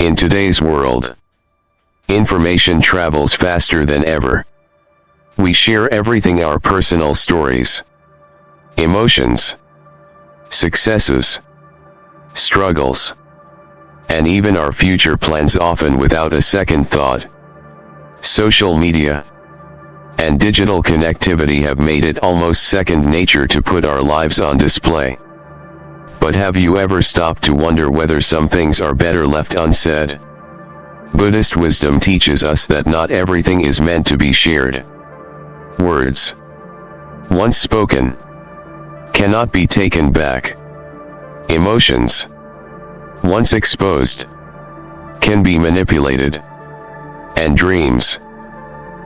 In today's world, information travels faster than ever. We share everything: our personal stories, emotions, successes, struggles, and even our future plans, often without a second thought. Social media and digital connectivity have made it almost second nature to put our lives on display. But have you ever stopped to wonder whether some things are better left unsaid? Buddhist wisdom teaches us that not everything is meant to be shared. Words, once spoken, cannot be taken back. Emotions, once exposed, can be manipulated. And dreams,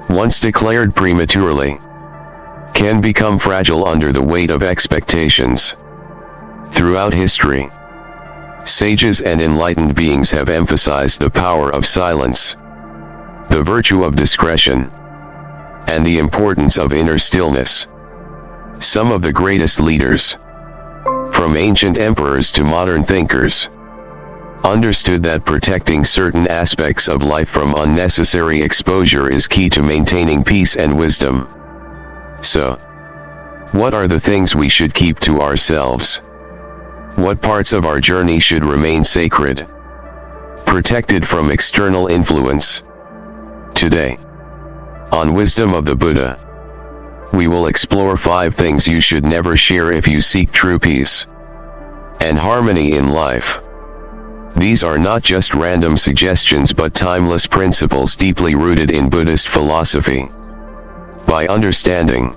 once declared prematurely, can become fragile under the weight of expectations. Throughout history, sages and enlightened beings have emphasized the power of silence, the virtue of discretion, and the importance of inner stillness. Some of the greatest leaders, from ancient emperors to modern thinkers, understood that protecting certain aspects of life from unnecessary exposure is key to maintaining peace and wisdom. So, what are the things we should keep to ourselves? What parts of our journey should remain sacred, protected from external influence? Today, on Wisdom of the Buddha, we will explore 5 things you should never share if you seek true peace and harmony in life. These are not just random suggestions but timeless principles deeply rooted in Buddhist philosophy. By understanding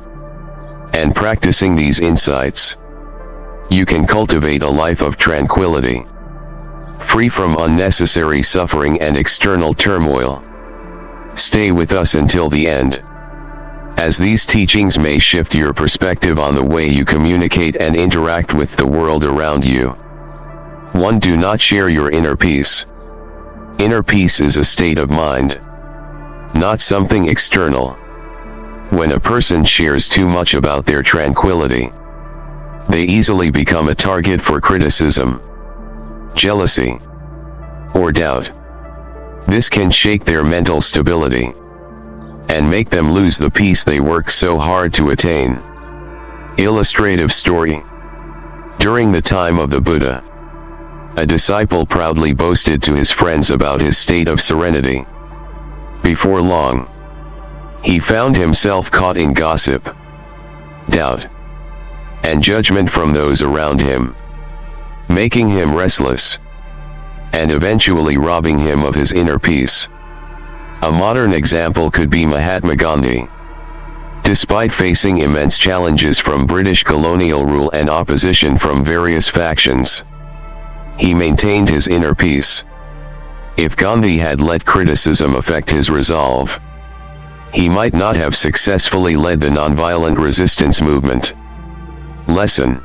and practicing these insights, you can cultivate a life of tranquility, free from unnecessary suffering and external turmoil. Stay with us until the end, as these teachings may shift your perspective on the way you communicate and interact with the world around you. 1. Do not share your inner peace. Inner peace is a state of mind, not something external. When a person shares too much about their tranquility, they easily become a target for criticism, jealousy, or doubt. This can shake their mental stability and make them lose the peace they work so hard to attain. Illustrative story. During the time of the Buddha, a disciple proudly boasted to his friends about his state of serenity. Before long, he found himself caught in gossip, doubt, and judgment from those around him, making him restless, and eventually robbing him of his inner peace. A modern example could be Mahatma Gandhi. Despite facing immense challenges from British colonial rule and opposition from various factions, he maintained his inner peace. If Gandhi had let criticism affect his resolve, he might not have successfully led the nonviolent resistance movement. Lesson: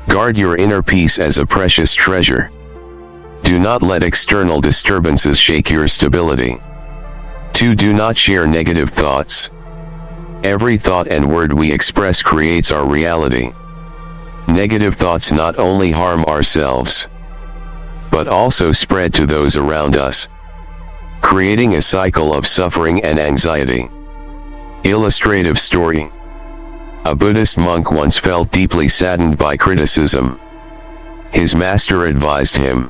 guard your inner peace as a precious treasure. Do not let external disturbances shake your stability. 2. Do not share negative thoughts. Every thought and word we express creates our reality. Negative thoughts not only harm ourselves, but also spread to those around us, creating a cycle of suffering and anxiety. Illustrative story. A Buddhist monk once felt deeply saddened by criticism. His master advised him,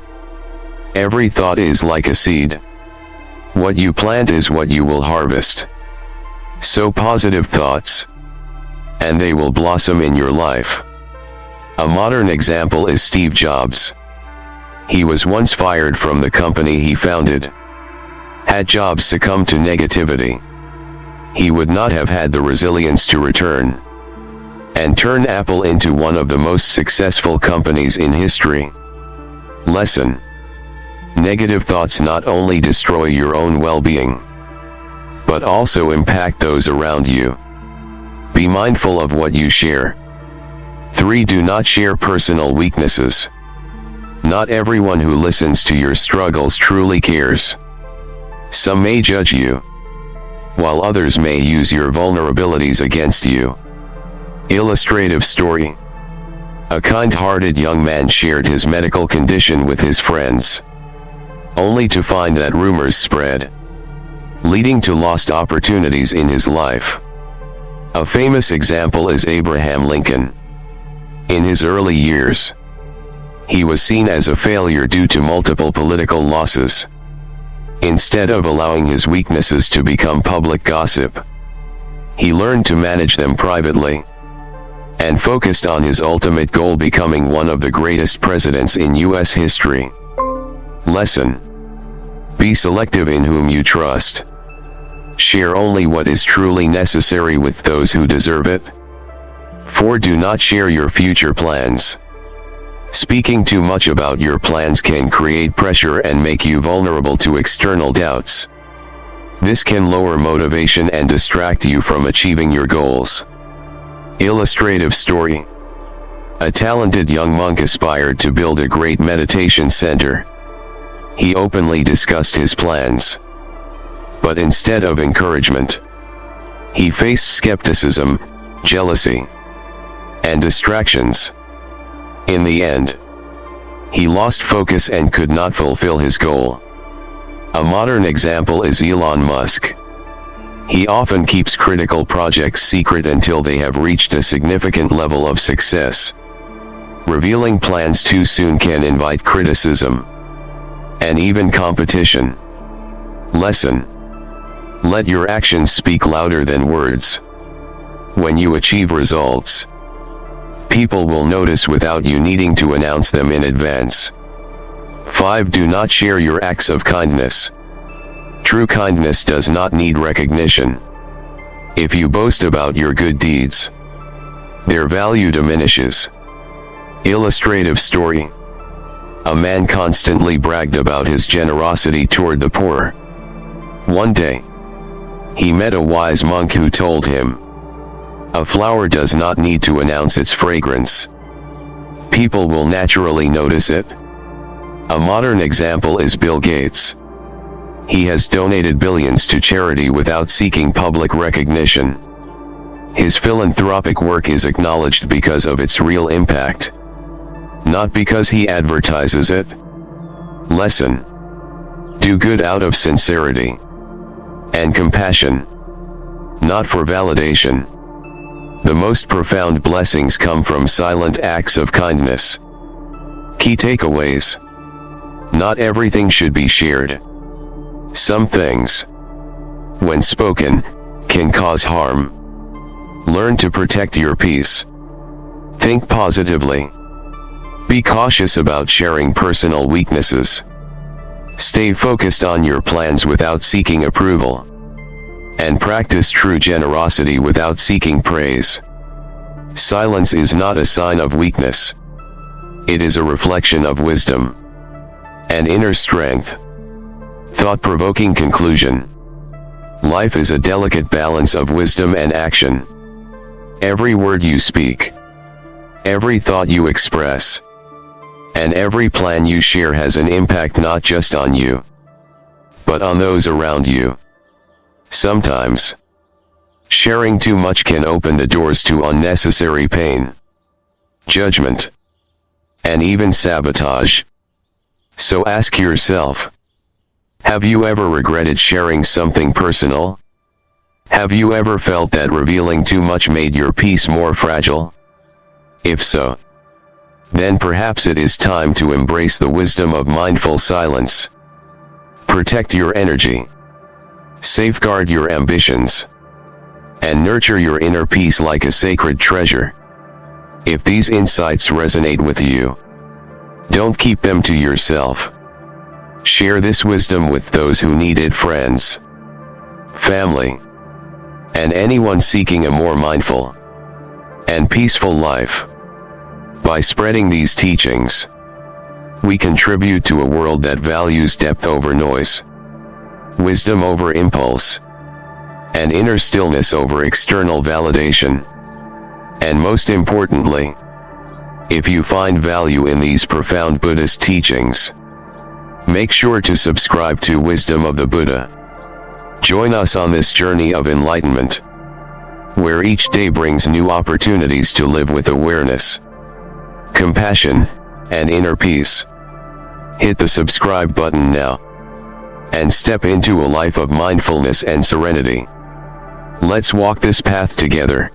"Every thought is like a seed. What you plant is what you will harvest. Sow positive thoughts, and they will blossom in your life." A modern example is Steve Jobs. He was once fired from the company he founded. Had Jobs succumbed to negativity, he would not have had the resilience to return and turn Apple into one of the most successful companies in history. Lesson: negative thoughts not only destroy your own well-being, but also impact those around you. Be mindful of what you share. 3. Do not share personal weaknesses. Not everyone who listens to your struggles truly cares. Some may judge you, while others may use your vulnerabilities against you. Illustrative story. A kind-hearted young man shared his medical condition with his friends. only to find that rumors spread, leading to lost opportunities in his life. A famous example is Abraham Lincoln. In his early years, he was seen as a failure due to multiple political losses. Instead of allowing his weaknesses to become public gossip, he learned to manage them privately, and focused on his ultimate goal, becoming one of the greatest presidents in U.S. history. Lesson: be selective in whom you trust. Share only what is truly necessary with those who deserve it. 4. Do not share your future plans. Speaking too much about your plans can create pressure and make you vulnerable to external doubts. This can lower motivation and distract you from achieving your goals. Illustrative story: a talented young monk aspired to build a great meditation center. He openly discussed his plans, but instead of encouragement, he faced skepticism, jealousy, and distractions. In the end, he lost focus and could not fulfill his goal. A modern example is Elon Musk. He often keeps critical projects secret until they have reached a significant level of success. Revealing plans too soon can invite criticism and even competition. Lesson: let your actions speak louder than words. When you achieve results, people will notice without you needing to announce them in advance. 5. Do not share your acts of kindness. True kindness does not need recognition. If you boast about your good deeds, their value diminishes. Illustrative story: a man constantly bragged about his generosity toward the poor. One day, he met a wise monk who told him, "A flower does not need to announce its fragrance. People will naturally notice it." A modern example is Bill Gates. He has donated billions to charity without seeking public recognition. His philanthropic work is acknowledged because of its real impact, not because he advertises it. Lesson: do good out of sincerity and compassion, not for validation. The most profound blessings come from silent acts of kindness. Key takeaways: not everything should be shared. Some things, when spoken, can cause harm. Learn to protect your peace. Think positively. Be cautious about sharing personal weaknesses. Stay focused on your plans without seeking approval. And practice true generosity without seeking praise. Silence is not a sign of weakness. It is a reflection of wisdom and inner strength. Thought-provoking conclusion: life is a delicate balance of wisdom and action. Every word you speak, every thought you express, and every plan you share has an impact not just on you, but on those around you. Sometimes, sharing too much can open the doors to unnecessary pain, judgment, and even sabotage. So ask yourself, have you ever regretted sharing something personal? Have you ever felt that revealing too much made your peace more fragile? If so, then perhaps it is time to embrace the wisdom of mindful silence. Protect your energy, safeguard your ambitions, and nurture your inner peace like a sacred treasure. If these insights resonate with you, don't keep them to yourself. Share this wisdom with those who need it: friends, family, and anyone seeking a more mindful and peaceful life. By spreading these teachings, we contribute to a world that values depth over noise, wisdom over impulse, and inner stillness over external validation. And most importantly, if you find value in these profound Buddhist teachings, make sure to subscribe to Wisdom of the Buddha. Join us on this journey of enlightenment, where each day brings new opportunities to live with awareness, compassion, and inner peace. Hit the subscribe button now. and step into a life of mindfulness and serenity. Let's walk this path together.